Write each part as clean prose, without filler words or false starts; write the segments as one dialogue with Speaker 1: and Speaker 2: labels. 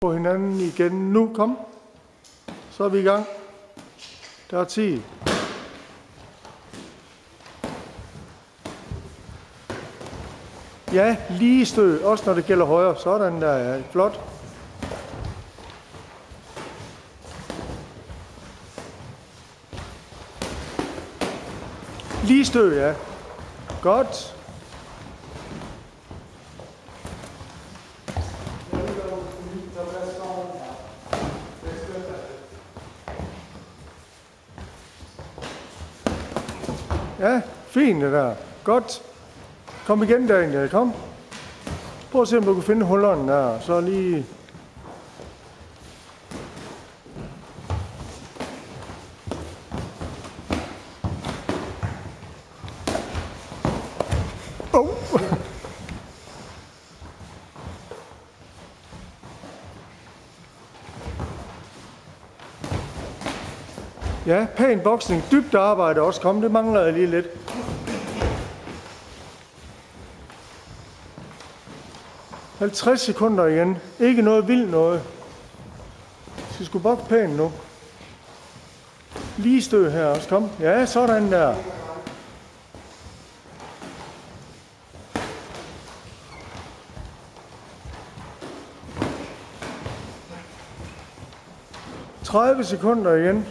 Speaker 1: På hinanden igen nu. Kom. Så er vi i gang. Der er 10. Ja, lige stød. Også når det gælder højre. Sådan der, ja. Flot. Lige stød, ja. Godt. Ja, fint det der. Godt. Kom igen, Daniel. Kom. Prøv at se, om du kan finde hullerne der. Så lige... Oh. Ja, pæn boksning. Dybt arbejde også. Kom, det mangler jeg lige lidt. – 50 sekunder igen. Ikke noget vildt noget. Jeg skal sgu bokse pænt nu. Lige stød her også. Kom. Ja, sådan der. – 30 sekunder igen.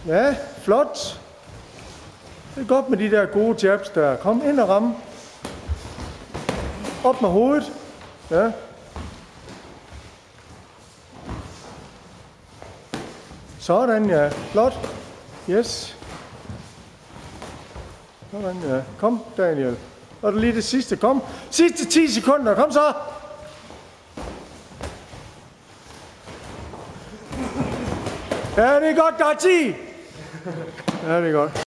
Speaker 1: Ja, flot. Det er godt med de der gode jabs der. Kom ind og ramme. Op med hovedet. Ja. Sådan, ja. Flot. Yes. Sådan, ja. Kom, Daniel. Og det lige det sidste. Kom. Sidste 10 sekunder. Kom så. Ja, det er godt. Der er 10. Ja, det er godt.